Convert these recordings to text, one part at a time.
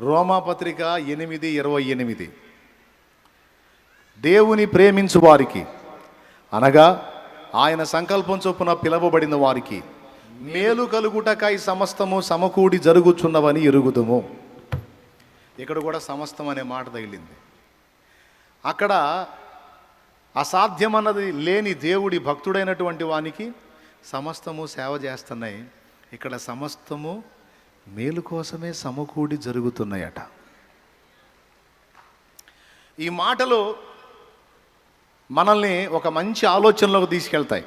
రోమాపత్రిక 8:28. దేవుని ప్రేమించు వారికి అనగా ఆయన సంకల్పం చొప్పున పిలవబడిన వారికి మేలు కలుగుటకై సమస్తము సమకూడి జరుగుచున్నవని ఎరుగుదుము. ఇక్కడ కూడా సమస్తం అనే మాట తగిలింది. అక్కడ అసాధ్యమన్నది లేని దేవుడి భక్తుడైనటువంటి వానికి సమస్తము సేవ చేస్తున్నాయి. ఇక్కడ సమస్తము మేలు కోసమే సమకూడి జరుగుతున్నాయట. ఈ మాటలు మనల్ని ఒక మంచి ఆలోచనలోకి తీసుకెళ్తాయి.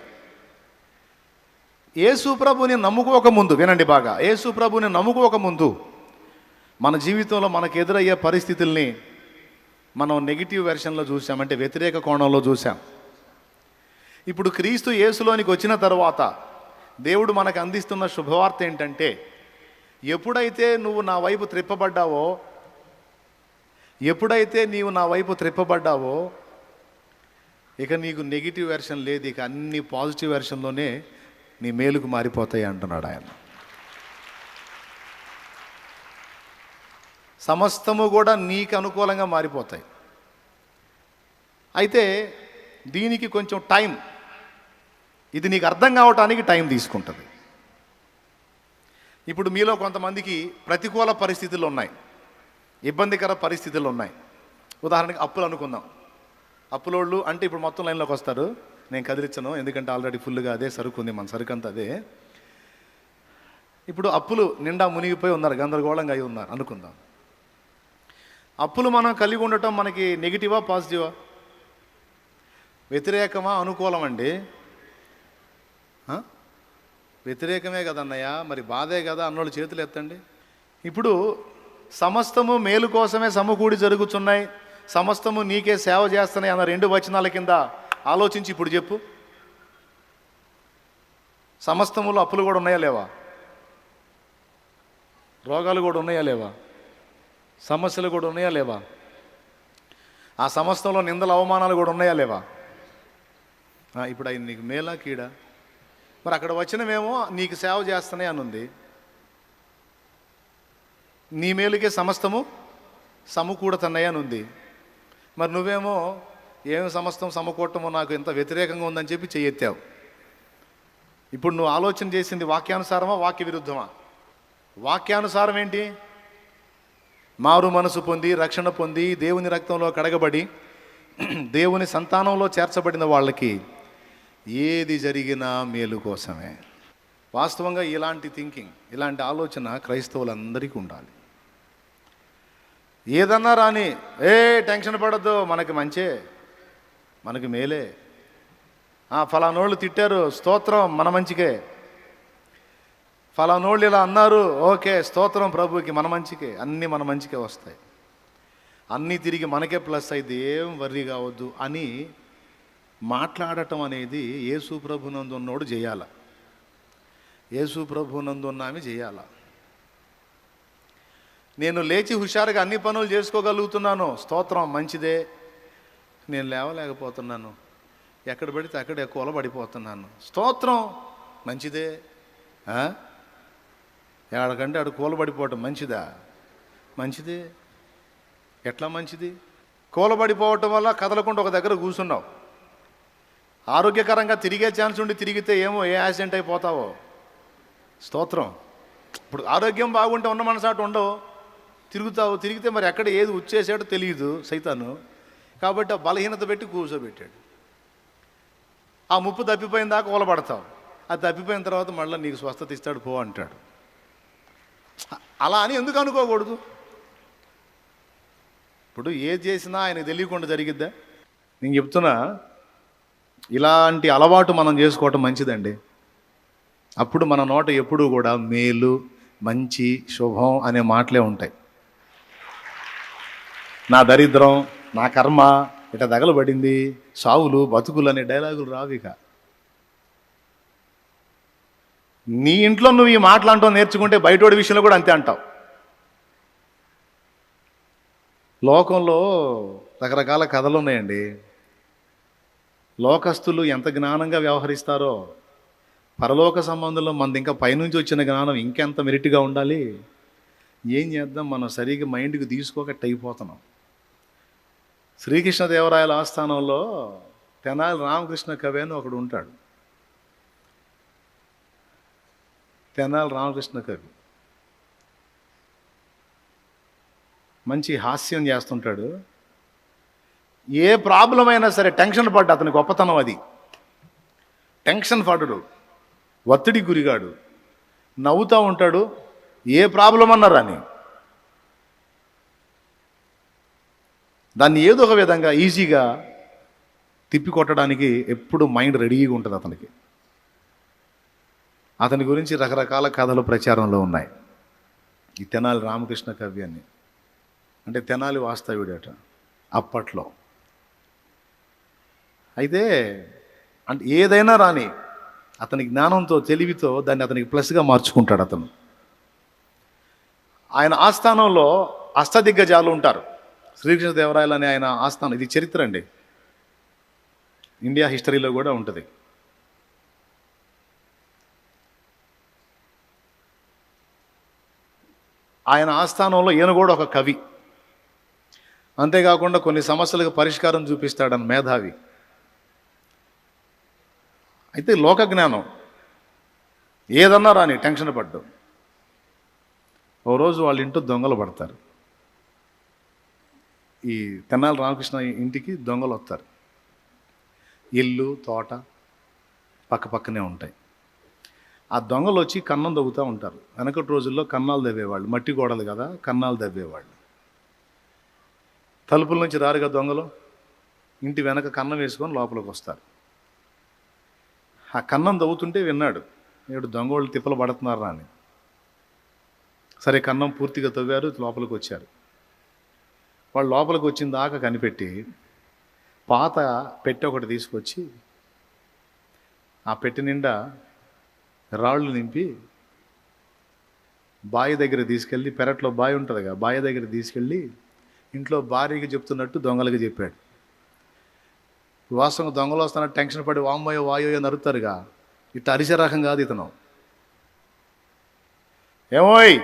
యేసు ప్రభుని నమ్ముకోకముందు, వినండి బాగా, యేసు ప్రభుని నమ్ముకోకముందు మన జీవితంలో మనకు ఎదురయ్యే పరిస్థితుల్ని మనం నెగిటివ్ వెర్షన్లో చూసాం, అంటే వ్యతిరేక కోణంలో చూసాం. ఇప్పుడు క్రీస్తు యేసులోనికి వచ్చిన తర్వాత దేవుడు మనకు అందిస్తున్న శుభవార్త ఏంటంటే, ఎప్పుడైతే నీవు నా వైపు త్రిప్పబడ్డావో ఇక నీకు నెగిటివ్ వెర్షన్ లేదు, ఇక అన్ని పాజిటివ్ వెర్షన్లోనే నీ మేలుకు మారిపోతాయి అంటున్నాడు ఆయన. సమస్తము కూడా నీకు అనుకూలంగా మారిపోతాయి. అయితే దీనికి కొంచెం టైం, ఇది నీకు అర్థం కావటానికి టైం తీసుకుంటుంది. ఇప్పుడు మీలో కొంతమందికి ప్రతికూల పరిస్థితులు ఉన్నాయి, ఇబ్బందికర పరిస్థితులు ఉన్నాయి. ఉదాహరణకి అప్పులు అనుకుందాం. అప్పులోళ్ళు అంటే ఇప్పుడు మొత్తం లైన్లోకి వస్తారు, నేను కదిలించను, ఎందుకంటే ఆల్రెడీ ఫుల్గా అదే సరుకు ఉంది, మన సరుకు అంతా అదే. ఇప్పుడు అప్పులు నిండా మునిగిపోయి ఉన్నారు, గందరగోళంగా అయి ఉన్నారు అనుకుందాం. అప్పులు మనం కలిగి ఉండటం మనకి నెగిటివా పాజిటివా, వ్యతిరేకమా అనుకూలం అండి? వ్యతిరేకమే కదన్నయ్య, మరి బాధే కదా అన్నోళ్ళు చేతులు ఎత్తండి. ఇప్పుడు సమస్తము మేలు కోసమే సమకూడి జరుగుతున్నాయి, సమస్తము నీకే సేవ చేస్తున్నాయి అన్న 2 వచనాల కింద ఆలోచించి ఇప్పుడు చెప్పు. సమస్తములో అప్పులు కూడా ఉన్నాయా లేవా? రోగాలు కూడా ఉన్నాయా లేవా? సమస్యలు కూడా ఉన్నాయా లేవా? ఆ సమస్తంలో నిందల అవమానాలు కూడా ఉన్నాయా లేవా? ఇప్పుడు అవి నీకు మేలా కీడా? మరి అక్కడ వచ్చినమేమో నీకు సేవ చేస్తున్నాయి అని ఉంది, నీ మేలుకే సమస్తము సమకూడుతున్నాయి అని ఉంది. మరి నువ్వేమో ఏమి సమస్తం సమకూడటమో నాకు ఎంత వ్యతిరేకంగా ఉందని చెప్పి చెయ్యెత్తావు. ఇప్పుడు నువ్వు ఆలోచన చేసింది వాక్యానుసారమా వాక్య విరుద్ధమా? వాక్యానుసారం ఏంటి? మారు మనసు పొంది రక్షణ పొంది దేవుని రక్తంలో కడగబడి దేవుని సంతానంలో చేర్చబడిన వాళ్ళకి ఏది జరిగినా మేలు కోసమే. వాస్తవంగా ఇలాంటి థింకింగ్, ఇలాంటి ఆలోచన క్రైస్తవులందరికీ ఉండాలి. ఏదన్నా రాని టెన్షన్ పడద్దు, మనకి మంచే, మనకి మేలే. ఫలానోళ్ళు తిట్టారు, స్తోత్రం, మన మంచికే. ఫలానోళ్ళు ఇలా అన్నారు, ఓకే, స్తోత్రం ప్రభుకి, మన మంచికే. అన్నీ మన మంచికే వస్తాయి, అన్నీ తిరిగి మనకే ప్లస్ అయితే ఏం వర్రీ కావద్దు అని మాట్లాడటం అనేది యేసు ప్రభునందు ఉన్నోడు చేయాల, యేసు ప్రభునందు ఉన్న ఆమె చేయాల. నేను లేచి హుషారుగా అన్ని పనులు చేసుకోగలుగుతున్నాను, స్తోత్రం, మంచిదే. నేను లేవలేకపోతున్నాను, ఎక్కడ పడితే అక్కడ కూలబడిపోతున్నాను, స్తోత్రం, మంచిదే. ఎక్కడికంటే అక్కడ కూలబడిపోవటం మంచిదా? మంచిదే. ఎట్లా మంచిది? కూలబడిపోవటం వల్ల కదలకుండా ఒక దగ్గర కూర్చున్నావు, ఆరోగ్యకరంగా తిరిగే ఛాన్స్ ఉండి తిరిగితే ఏమో ఏ యాక్సిడెంట్ అయిపోతావో, స్తోత్రం. ఇప్పుడు ఆరోగ్యం బాగుంటే ఉన్న మనసాటు ఉండవు, తిరిగితే మరి ఎక్కడ ఏది వచ్చేసాడో తెలియదు సైతాను. కాబట్టి ఆ బలహీనత పెట్టి కూర్చోబెట్టాడు. ఆ ముప్పు తప్పిపోయిన దాకా కూలబడతావు, అది తప్పిపోయిన తర్వాత మళ్ళీ నీకు స్వస్థత ఇస్తాడు, పో అంటాడు. అలా అని ఎందుకు అనుకోకూడదు? ఇప్పుడు ఏది చేసినా ఆయనకు తెలియకుండా జరిగిద్దా? నేను చెప్తున్నా, ఇలాంటి అలవాటు మనం చేసుకోవటం మంచిదండి. అప్పుడు మన నోట ఎప్పుడూ కూడా మేలు, మంచి, శుభం అనే మాటలే ఉంటాయి. నా దరిద్రం, నా కర్మ ఇట తగలబడింది, సావులు బతుకులు అనే డైలాగులు రావిక. నీ ఇంట్లో నువ్వు ఈ మాటలు అంటావు నేర్చుకుంటే బయటోడి విషయంలో కూడా అంతే అంటావు. లోకంలో రకరకాల కథలు ఉన్నాయండి. లోకస్తులు ఎంత జ్ఞానంగా వ్యవహరిస్తారో పరలోక సంబంధంలో మనది ఇంకా పైనుంచి వచ్చిన జ్ఞానం ఇంకెంత మెరిట్గా ఉండాలి. ఏం చేద్దాం, మనం సరిగ్గా మైండ్కి తీసుకోకట్టు అయిపోతున్నాం. శ్రీకృష్ణదేవరాయల ఆస్థానంలో తెనాలి రామకృష్ణ కవి అని ఒకడు ఉంటాడు. తెనాలి రామకృష్ణ కవి మంచి హాస్యం చేస్తుంటాడు. ఏ ప్రాబ్లం అయినా సరే టెన్షన్ పడ్డా, అతని గొప్పతనం అది. టెన్షన్ పడ్డాడు, ఒత్తిడి గురిగాడు, నవ్వుతూ ఉంటాడు. ఏ ప్రాబ్లం అన్నారా అని దాన్ని ఏదో ఒక విధంగా ఈజీగా తిప్పికొట్టడానికి ఎప్పుడు మైండ్ రెడీగా ఉంటుంది అతనికి. అతని గురించి రకరకాల కథలు ప్రచారంలో ఉన్నాయి. ఈ తెనాలి రామకృష్ణ కవి అని, అంటే తెనాలి వాస్తవ్యుడట అప్పట్లో. అయితే అంటే ఏదైనా రాని అతని జ్ఞానంతో తెలివితో దాన్ని అతనికి ప్లస్గా మార్చుకుంటాడు అతను. ఆయన ఆస్థానంలో అష్టదిగ్గజాలు ఉంటారు. శ్రీకృష్ణదేవరాయలు అనే ఆయన ఆస్థానం, ఇది చరిత్ర అండి, ఇండియా హిస్టరీలో కూడా ఉంటుంది. ఆయన ఆస్థానంలో ఈయన కూడా ఒక కవి, అంతేకాకుండా కొన్ని సమస్యలకు పరిష్కారం చూపిస్తాడని మేధావి. అయితే లోక జ్ఞానం ఏదన్నా రాని టెన్షన్ పడ్డు. ఓ రోజు వాళ్ళ ఇంట్లో దొంగలు పడతారు. ఈ తెనాలి రామకృష్ణ ఇంటికి దొంగలు వస్తారు. ఇల్లు తోట పక్కనే ఉంటాయి. ఆ దొంగలు వచ్చి కన్నం దవ్వుతూ ఉంటారు. వెనకటి రోజుల్లో కన్నాలు దవ్వేవాళ్ళు, మట్టి గోడలు కదా, కన్నాలు దవ్వేవాళ్ళు. తలుపుల నుంచి రారుగా దొంగలు, ఇంటి వెనక కన్నం వేసుకొని లోపలికి వస్తారు. ఆ కన్నం దవ్వుతుంటే విన్నాడు, నేడు దొంగోళ్ళు తిప్పలు పడుతున్నారా అని. సరే కన్నం పూర్తిగా తవ్వారు, లోపలికి వచ్చారు. వాళ్ళు లోపలికి వచ్చిన దాకా కనిపెట్టి పాత పెట్టె ఒకటి తీసుకొచ్చి ఆ పెట్టె నిండా రాళ్ళు నింపి బావి దగ్గర తీసుకెళ్ళి, పెరట్లో బావి ఉంటుంది కదా, బావి దగ్గర తీసుకెళ్ళి ఇంట్లో భార్యకి చెప్తున్నట్టు దొంగలకి చెప్పాడు. వాస్తవంగా దొంగలు వస్తున్నట్టు టెన్షన్ పడి వామ్మయ్యో వాయోయో నరుతారుగా, ఇట్లా అరిసే రకం కాదు ఇతను. ఏమోయ్,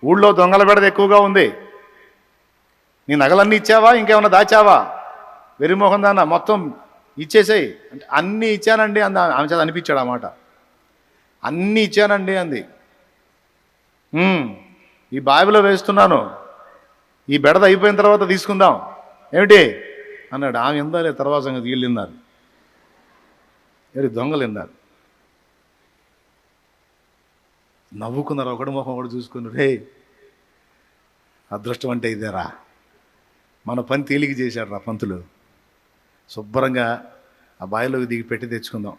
ఊళ్ళో దొంగల బెడద ఎక్కువగా ఉంది, నీ నగలన్నీ ఇచ్చావా, ఇంకేమన్నా దాచావా, వెరిమోహం దాన్న మొత్తం ఇచ్చేసేయి అంటే, అన్నీ ఇచ్చానండి అంది. ఆమె చేత అనిపించాడు ఆ మాట. అన్నీ ఇచ్చానండి అంది. ఈ బావిలో వేస్తున్నాను, ఈ బెడద అయిపోయిన తర్వాత తీసుకుందాం ఏమిటి అన్నాడు. ఆమె ఎందాలే తర్వాత సంగతి వీళ్ళు విన్నారు, ఏడు దొంగలు విన్నారు. నవ్వుకున్నారు, ఒకటి ముఖం ఒకటి చూసుకున్నారు. రే అదృష్టం అంటే ఇదేరా, మన పని తేలిక చేశాడు రా పంతులు, శుభ్రంగా ఆ బావిలోకి దిగి పెట్టి తెచ్చుకుందాం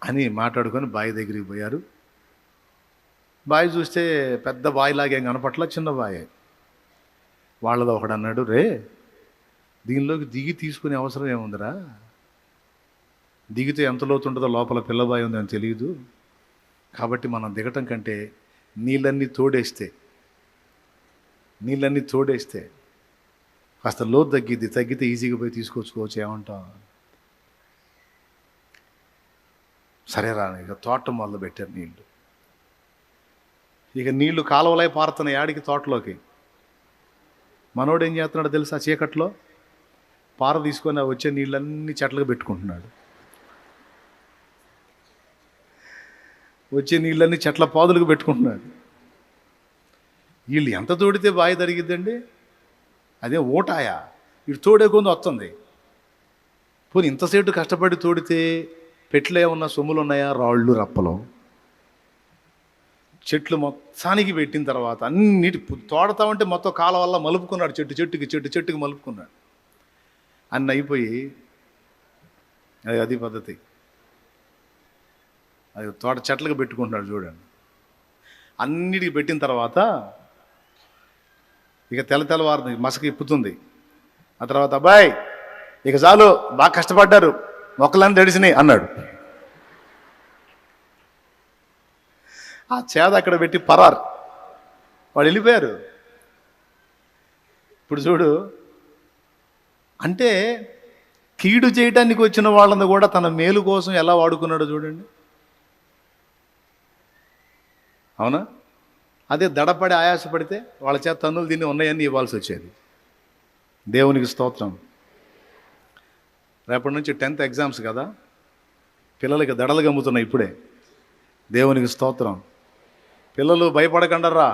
అని మాట్లాడుకొని బావి దగ్గరికి పోయారు. బావి చూస్తే పెద్ద బావిలాగేం కనపట్ల, చిన్న బావి. వాళ్ళదో ఒకడు అన్నాడు, రే దీనిలోకి దిగి తీసుకునే అవసరం ఏముందిరా, దిగితే ఎంత లోతు ఉంటుందో లోపల పిల్లబాయి ఉందని తెలియదు, కాబట్టి మనం దిగటం కంటే నీళ్ళన్నీ తోడేస్తే కాస్త లోతు తగ్గితే ఈజీగా పోయి తీసుకొచ్చుకోవచ్చు, ఏమంటాం. సరేరా ఇక తోట మొదలు పెట్టారు నీళ్ళు. ఇక నీళ్లు కాలువలై పారుతున్నాయి యాడికి, తోటలోకి. మనోడు ఏం చేస్తున్నాడో తెలుసా, చీకట్లో పార తీసుకొని వచ్చే నీళ్ళన్నీ చెట్లకు పెట్టుకుంటున్నాడు. వచ్చే నీళ్ళన్నీ చెట్ల పాదులకు పెట్టుకుంటున్నాడు. వీళ్ళు ఎంత తోడితే బావి తరిగిద్దండి, అదే ఓటాయా, ఇటు తోడే కొంది వస్తుంది. పోనీ ఇంతసేపు కష్టపడి తోడితే పెట్లో ఏమన్నా సొమ్ములు ఉన్నాయా, రాళ్ళు రప్పలు. చెట్లు మొత్తానికి పెట్టిన తర్వాత అన్నిటి తోడతామంటే మొత్తం కాల వల్ల మలుపుకున్నాడు, చెట్టుకి మలుపుకున్నాడు. అన్నీ అయిపోయి అది పద్ధతి. అది తోట చెట్లకు పెట్టుకుంటున్నాడు చూడండి. అన్నిటికి పెట్టిన తర్వాత ఇక తెల్లవారు మసక ఇప్పుతుంది. ఆ తర్వాత అబ్బాయి ఇక చాలు, బాగా కష్టపడ్డారు, మొక్కలన్నీ తడిసినాయి అన్నాడు. ఆ చేద అక్కడ పెట్టి పరారు, వాళ్ళు వెళ్ళిపోయారు. ఇప్పుడు చూడు, అంటే కీడు చేయటానికి వచ్చిన వాళ్ళని కూడా తన మేలు కోసం ఎలా వాడుకున్నాడో చూడండి. అవునా? అదే దడపడి ఆయాసపడితే వాళ్ళ చేత తన్నులు తిని ఉన్నాయని ఇవ్వాల్సి వచ్చేది. దేవునికి స్తోత్రం. రేపటి నుంచి 10th ఎగ్జామ్స్ కదా, పిల్లలకి దడలు గమ్ముతున్నాయి ఇప్పుడే. దేవునికి స్తోత్రం. పిల్లలు భయపడకండరా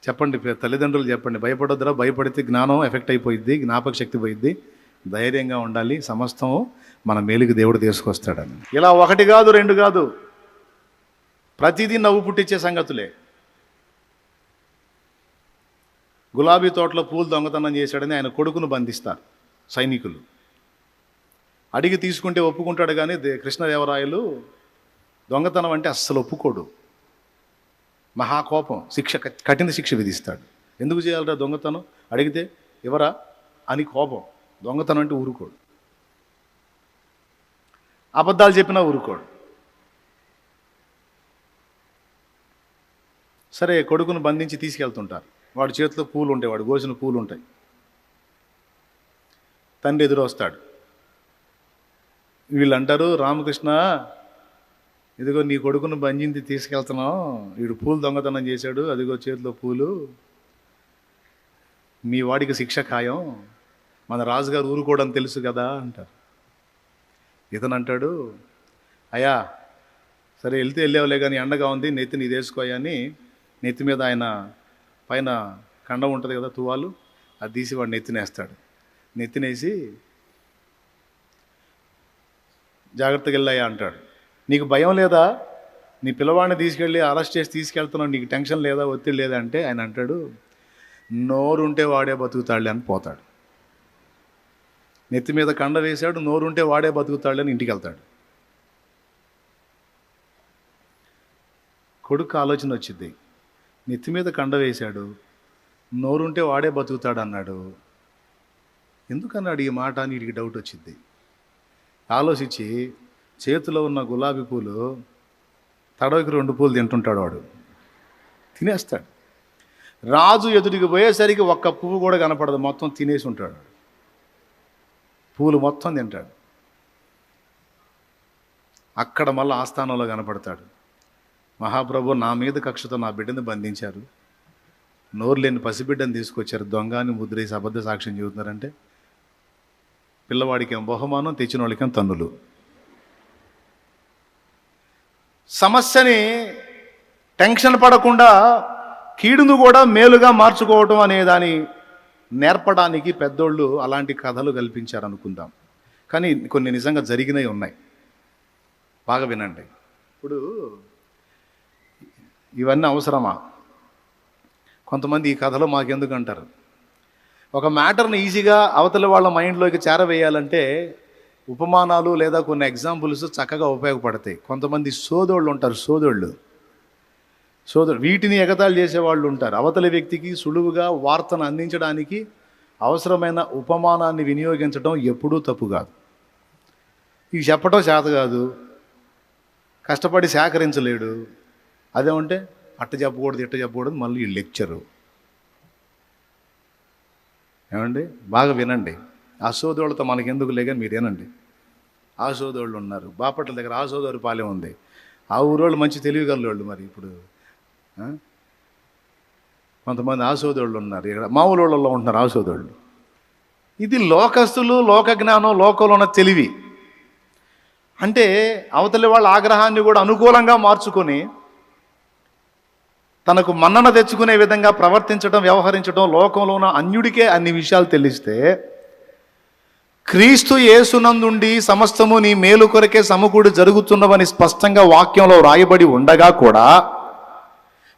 చెప్పండి, తల్లిదండ్రులు చెప్పండి, భయపడొద్దురా. భయపడితే జ్ఞానం ఎఫెక్ట్ అయిపోయిద్ది, జ్ఞాపక శక్తి పోయిద్ది. ధైర్యంగా ఉండాలి, సమస్తం మన మేలుకి దేవుడు తీసుకొస్తాడని. ఇలా 1 కాదు 2 కాదు, ప్రతిదీ నవ్వు పుట్టించే సంగతులే. గులాబీ తోటలో పూలు దొంగతనం చేశాడని ఆయన కొడుకును బంధిస్తారు సైనికులు. అడిగి తీసుకుంటే ఒప్పుకుంటాడు, కానీ కృష్ణదేవరాయలు దొంగతనం అంటే అస్సలు ఒప్పుకోడు. మహాకోపం, కఠిన శిక్ష విధిస్తాడు. ఎందుకు చేయాలరా దొంగతనం, అడిగితే ఎవరా అని కోపం. దొంగతనం అంటే ఊరుకోడు, అబద్ధాలు చెప్పినా ఊరుకోడు. సరే, కొడుకును బంధించి తీసుకెళ్తుంటారు. వాడి చేతిలో పూలు ఉంటాయి, వాడు కోసిన పూలు ఉంటాయి. తండ్రి ఎదురు వస్తాడు. వీళ్ళు అంటారు, రామకృష్ణ ఇదిగో నీ కొడుకును బంధించి తీసుకెళ్తున్నాం, వీడు పూలు దొంగతనం చేశాడు, అదిగో చేతిలో పూలు, మీ వాడికి శిక్ష ఖాయం, మన రాజుగారు ఊరుకోవడం తెలుసు కదా అంటారు. ఇతను అంటాడు, అయ్యా సరే వెళ్తే వెళ్ళేవలే, కానీ ఎండగా ఉంది, నెత్తి నీ వేసుకోయని నెత్తి మీద ఆయన పైన కండం ఉంటుంది కదా తువాలు, అది తీసి వాడు నెత్తినేస్తాడు. నెత్తినేసి జాగ్రత్తగా వెళ్ళాయా అంటాడు. నీకు భయం లేదా, నీ పిల్లవాడిని తీసుకెళ్ళి అరెస్ట్ చేసి తీసుకెళ్తున్నావు, నీకు టెన్షన్ లేదా, ఒత్తిడి లేదా అంటే ఆయన అంటాడు, నోరుంటే వాడే బతుకుతాడులే అని పోతాడు. నెత్తి మీద కండ వేశాడు, నోరుంటే వాడే బతుకుతాడులే అని ఇంటికి వెళ్తాడు. కొడుకు ఆలోచన వచ్చింది, నెత్తి మీద కండ వేశాడు, నోరుంటే వాడే బతుకుతాడు అన్నాడు, ఎందుకన్నాడు ఈ మాట అని వీడికి డౌట్ వచ్చింది. ఆలోచించి చేతిలో ఉన్న గులాబీ పూలు తడవకి 2 పూలు తింటుంటాడు, వాడు తినేస్తాడు. రాజు ఎదుటికి పోయేసరికి ఒక్క పువ్వు కూడా కనపడదు, మొత్తం తినేసి ఉంటాడు, పూలు మొత్తం తింటాడు. అక్కడ మళ్ళీ ఆస్థానంలో కనపడతాడు. మహాప్రభు, నా మీద కక్షతో నా బిడ్డని బంధించారు, నోరు లేని పసిబిడ్డని తీసుకొచ్చారు, దొంగని ముద్రేసి అబద్ధ సాక్ష్యం చెబుతున్నారంటే పిల్లవాడికి ఏం బహుమానం, తెచ్చిన వాళ్ళకేం తన్నులు. సమస్యని టెన్షన్ పడకుండా కీడును కూడా మేలుగా మార్చుకోవటం అనే దాన్ని నేర్పడానికి పెద్దోళ్ళు అలాంటి కథలు కల్పించారు అనుకుందాం. కానీ కొన్ని నిజంగా జరిగినవి ఉన్నాయి, బాగా వినండి. ఇప్పుడు ఇవన్నీ అవసరమా? కొంతమంది ఈ కథలు మాకెందుకు అంటారు. ఒక మ్యాటర్ని ఈజీగా అవతల వాళ్ళ మైండ్లోకి చేరవేయాలంటే ఉపమానాలు లేదా కొన్ని ఎగ్జాంపుల్స్ చక్కగా ఉపయోగపడతాయి. కొంతమంది సోదోళ్ళు ఉంటారు, సోదోళ్ళు వీటిని ఎగతాళి చేసేవాళ్ళు ఉంటారు. అవతలి వ్యక్తికి సులువుగా వార్తను అందించడానికి అవసరమైన ఉపమానాన్ని వినియోగించడం ఎప్పుడూ తప్పు కాదు. ఇవి చెప్పడం చేత కాదు, కష్టపడి సేకరించలేడు, అదేమంటే అట్ట చెప్పకూడదు ఇట్ట చెప్పకూడదు, మళ్ళీ ఈ లెక్చరు. ఏమండి, బాగా వినండి. ఆ సోదరులతో మనకెందుకు లేదని మీరు ఏనండి. ఆ సోదరులు ఉన్నారు, బాపట్ల దగ్గర ఆ సోదరు పాలెం ఉంది. ఆ ఊరోళ్ళు మంచి తెలివిగలవాళ్ళు. మరి ఇప్పుడు కొంతమంది ఆ సోదరులు ఉన్నారు, ఇక్కడ మామూలు వాళ్ళలో ఉంటున్నారు ఆ సోదరులు. ఇది లోకస్తులు, లోక జ్ఞానం, లోకంలో ఉన్న తెలివి. అంటే అవతలి వాళ్ళ ఆగ్రహాన్ని కూడా అనుకూలంగా మార్చుకొని తనకు మన్నన తెచ్చుకునే విధంగా ప్రవర్తించడం, వ్యవహరించడం, లోకంలో ఉన్న అన్యుడికే అన్ని విషయాలు తెలిస్తే, క్రీస్తు యేసునందుండి సమస్తము నీ మేలు కొరకే సమకూడి జరుగుతున్నవని స్పష్టంగా వాక్యంలో రాయబడి ఉండగా కూడా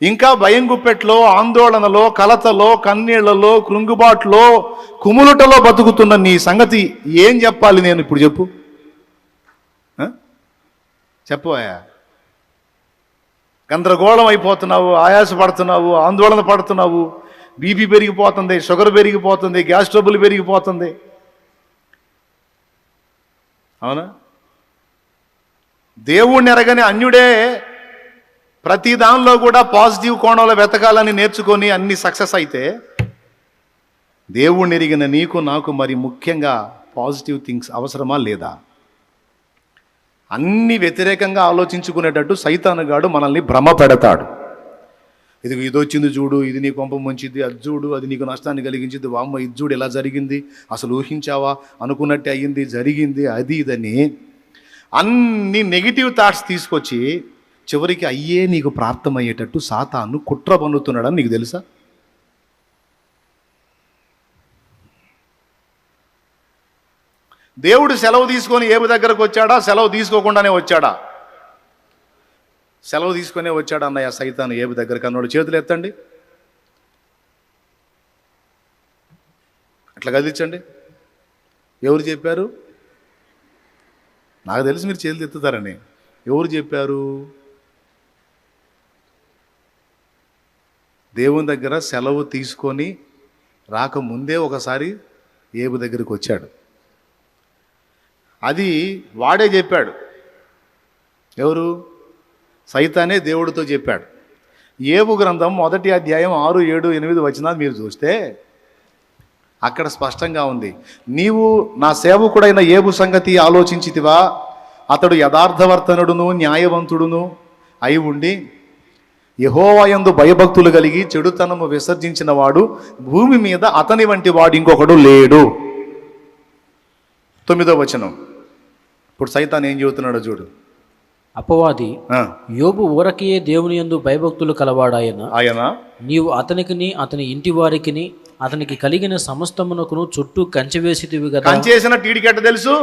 ఇంకా భయం గుప్పెట్లో, ఆందోళనలో, కలతలో, కన్నీళ్లలో, కృంగుబాటులో, కుములుటలో బతుకుతున్న నీ సంగతి ఏం చెప్పాలి నేను ఇప్పుడు? చెప్పవా? గందరగోళం అయిపోతున్నావు, ఆయాసపడుతున్నావు, ఆందోళన పడుతున్నావు, బీపీ పెరిగిపోతుంది, షుగర్ పెరిగిపోతుంది, గ్యాస్ ట్రబుల్ పెరిగిపోతుంది. అవునా? దేవుణ్ణి ఎరగని అన్యుడే ప్రతి దానిలో కూడా పాజిటివ్ కోణంలో వెతకాలని నేర్చుకొని అన్ని సక్సెస్ అయితే, దేవుణ్ణి ఎరిగిన నీకు నాకు మరి ముఖ్యంగా పాజిటివ్ థింగ్స్ అవసరమా లేదా? అన్ని వ్యతిరేకంగా ఆలోచించుకునేటట్టు సైతానుగాడు మనల్ని భ్రమ పెడతాడు. ఇది వచ్చింది చూడు, ఇది నీ కొంప ముంచిద్ది, అది చూడు అది నీకు నష్టాన్ని కలిగించింది, వామ్మ ఇది చూడు ఎలా జరిగింది, అసలు ఊహించావా, అనుకున్నట్టే అయ్యింది, జరిగింది, అది ఇదని అన్ని నెగిటివ్ థాట్స్ తీసుకొచ్చి చివరికి అయ్యే నీకు ప్రాప్తమయ్యేటట్టు సాతాను కుట్ర పన్నుతున్నాడని నీకు తెలుసా? దేవుడు సెలవు తీసుకొని ఏబు దగ్గరకు వచ్చాడా, సెలవు తీసుకోకుండానే వచ్చాడా? సెలవు తీసుకునే వచ్చాడు అన్నయ్య సైతాను ఏబు దగ్గరకు అన్నాడు. చేతులు ఎత్తండి, అట్లా కదిలించండి. ఎవరు చెప్పారు? నాకు తెలిసి మీరు చేతులు ఎత్తుతారని. ఎవరు చెప్పారు? దేవుని దగ్గర సెలవు తీసుకొని రాకముందే ఒకసారి ఏబు దగ్గరికి వచ్చాడు. అది వాడే చెప్పాడు. ఎవరు? సైతానే దేవుడితో చెప్పాడు. ఏబు గ్రంథం 1వ అధ్యాయం 6, 7, 8 వచనాలు మీరు చూస్తే అక్కడ స్పష్టంగా ఉంది. నీవు నా సేవకుడైన ఏబు సంగతి ఆలోచించితివా? అతడు యథార్థవర్తనుడును న్యాయవంతుడును అయి ఉండి యెహోవా యందు భయభక్తులు కలిగి చెడుతనము విసర్జించిన వాడు భూమి మీద అతని వంటి వాడు ఇంకొకడు లేడు. 9వ వచనం. ఇప్పుడు సైతాన్ ఏం చెబుతున్నాడో చూడు. అపవాది యోబు ఊరకే దేవుని యందు భయభక్తులు కలవాడాయన నీవు అతనికిని అతని ఇంటి వారికిని అతనికి కలిగిన సమస్తమునకును చుట్టూ కంచె వేసితివి కదా. కంచేసిన టీడికెట్ట తెలుసు?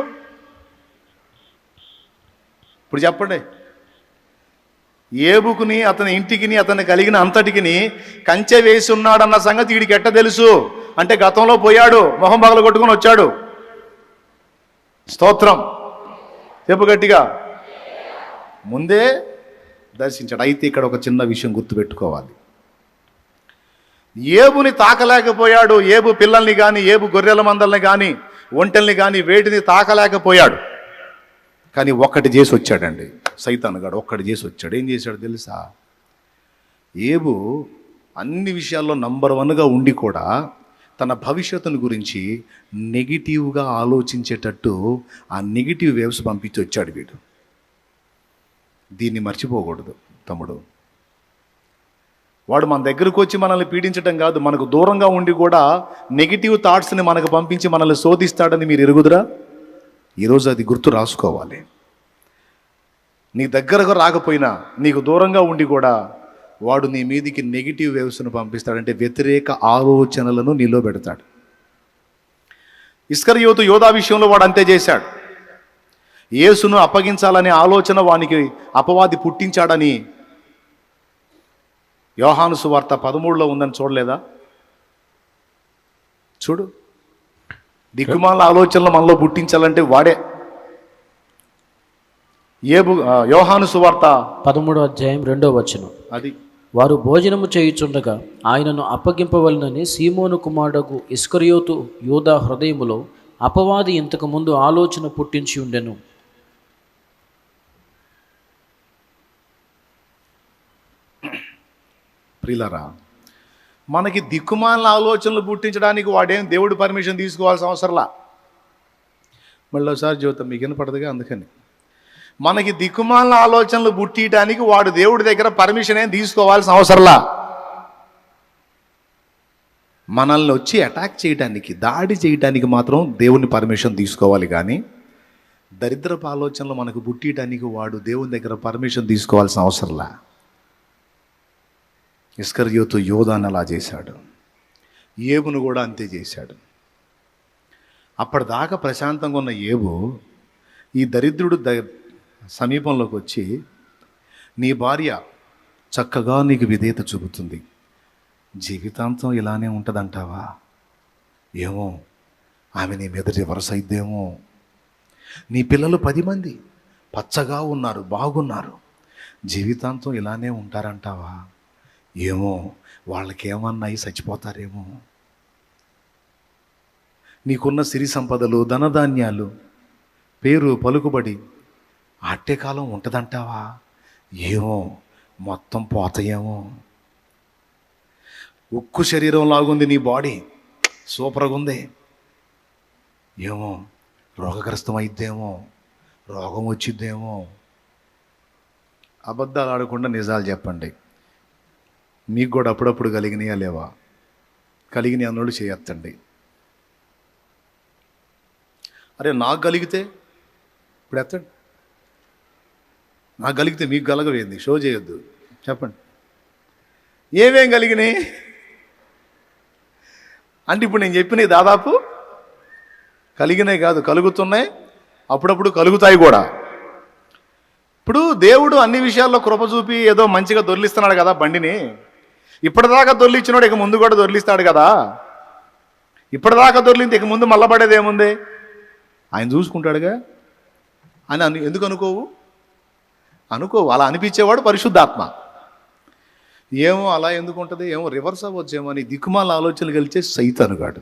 ఇప్పుడు చెప్పండి. ఏబుకుని అతని ఇంటికిని అతని కలిగిన అంతటికిని కంచె వేసి ఉన్నాడన్న సంగతి వీడికి ఎట్ట తెలుసు అంటే గతంలో పోయాడు, మొహం పగల కొట్టుకుని వచ్చాడు. స్తోత్రం చెప్పు గట్టిగా. ముందే దర్శించాడు. అయితే ఇక్కడ ఒక చిన్న విషయం గుర్తుపెట్టుకోవాలి. ఏబుని తాకలేకపోయాడు. ఏబు పిల్లల్ని కానీ, ఏబు గొర్రెల మందల్ని కానీ, ఒంటెల్ని కానీ వేటిని తాకలేకపోయాడు. కానీ ఒక్కటి చేసి వచ్చాడండి సైతానుగాడు. ఒక్కటి చేసి వచ్చాడు. ఏం చేశాడు తెలుసా? ఏబు అన్ని విషయాల్లో నంబర్ 1గా ఉండి కూడా తన భవిష్యత్తును గురించి నెగిటివ్గా ఆలోచించేటట్టు ఆ నెగిటివ్ వేవ్స్ పంపించి వచ్చాడు వీడు. దీన్ని మర్చిపోకూడదు తమ్ముడు. వాడు మన దగ్గరకు వచ్చి మనల్ని పీడించడం కాదు, మనకు దూరంగా ఉండి కూడా నెగిటివ్ థాట్స్ని మనకు పంపించి మనల్ని శోధిస్తాడని మీరు ఎరుగుదురా? ఈరోజు అది గుర్తు రాసుకోవాలి. నీ దగ్గరకు రాకపోయినా నీకు దూరంగా ఉండి కూడా వాడు నీ మీదికి నెగిటివ్ వేవ్స్ను పంపిస్తాడంటే వ్యతిరేక ఆలోచనలను నీలో పెడతాడు. ఇస్కరియోతు యోధా విషయంలో వాడు అంతే చేశాడు. యేసును అప్పగించాలనే ఆలోచన వానికి అపవాది పుట్టించాడని యోహాను సువార్త 13లో ఉందని చూడలేదా? చూడు, దిక్కుమాల ఆలోచనలు మనలో పుట్టించాలంటే వాడే. యోహాను సువార్త 13వ అధ్యాయం 2వ వచనం. అది వారు భోజనము చేయుచుండగా ఆయనను అప్పగింపవలనని సీమోను కుమారుడు ఇస్కరియోతు యూదా హృదయములో అపవాది ఇంతకు ముందు ఆలోచన పుట్టించి ఉండెను. ప్రియులారా, మనకి దిక్కుమాలిన ఆలోచనలు పుట్టించడానికి వాడేం దేవుడు పర్మిషన్ తీసుకోవాల్సిన అవసరంలా. మళ్ళీ ఒకసారి చూద్దాం, మీకు వినపడదుగా అందుకని. మనకి దిక్కుమాలిన ఆలోచనలు పుట్టియడానికి వాడు దేవుడి దగ్గర పర్మిషన్ ఏం తీసుకోవాల్సిన అవసరంలా. మనల్ని వచ్చి అటాక్ చేయడానికి, దాడి చేయడానికి మాత్రం దేవుని పర్మిషన్ తీసుకోవాలి. కానీ దరిద్రపు ఆలోచనలు మనకు పుట్టియడానికి వాడు దేవుని దగ్గర పర్మిషన్ తీసుకోవాల్సిన అవసరంలా. ఇస్కరియోతు యోధాను అలా చేశాడు, ఏబును కూడా అంతే చేశాడు. అప్పటిదాకా ప్రశాంతంగా ఉన్న ఏబు ఈ దరిద్రుడు సమీపంలోకి వచ్చి, నీ భార్య చక్కగా నీకు విధేయత చూపుతుంది, జీవితాంతం ఇలానే ఉంటుందంటావా? ఏమో, ఆమె నీ మీద రివర్స్ అయిద్దేమో. నీ పిల్లలు 10 మంది పచ్చగా ఉన్నారు, బాగున్నారు, జీవితాంతం ఇలానే ఉంటారంటావా? ఏమో, వాళ్ళకేమన్నాయి చచ్చిపోతారేమో. నీకున్న సిరి సంపదలు, ధనధాన్యాలు, పేరు, పలుకుబడి ఆట్యకాలం ఉంటుందంటావా? ఏమో, మొత్తం పోతాయేమో. ఉక్కు శరీరం లాగుంది నీ బాడీ, సూపర్గా ఉంది, ఏమో రోగగ్రస్తం అయిద్దేమో, రోగం వచ్చిద్దేమో. అబద్ధాలు ఆడకుండా నిజాలు చెప్పండి. మీకు కూడా అప్పుడప్పుడు కలిగినాయా లేవా? కలిగినాయి అన్నోళ్ళు చేయొద్దండి. అరే నాకు కలిగితే ఇప్పుడు ఎత్తండి, నాకు కలిగితే మీకు కలగవేంది? షో చేయొద్దు, చెప్పండి ఏమేం కలిగినాయి అంటే. ఇప్పుడు నేను చెప్పినవి దాదాపు కలిగినాయి కాదు, కలుగుతున్నాయి, అప్పుడప్పుడు కలుగుతాయి కూడా. ఇప్పుడు దేవుడు అన్ని విషయాల్లో కృప చూపి ఏదో మంచిగా దొర్లిస్తున్నాడు కదా బండిని. ఇప్పటిదాకా దొర్లిచ్చినాడు, ఇక ముందు కూడా దొర్లిస్తాడు కదా. ఇప్పటిదాకా దొర్లింది, ఇక ముందు మళ్ళబడేది ఏముంది? ఆయన చూసుకుంటాడుగా అని ఎందుకు అనుకోవు? అనుకోవు. అలా అనిపించేవాడు పరిశుద్ధాత్మ. ఏమో అలా ఎందుకు ఉంటుంది, ఏమో రివర్స్ అవ్వచ్చేమో అని దిక్కుమాల ఆలోచనలు కలిచే సైతానుగాడు.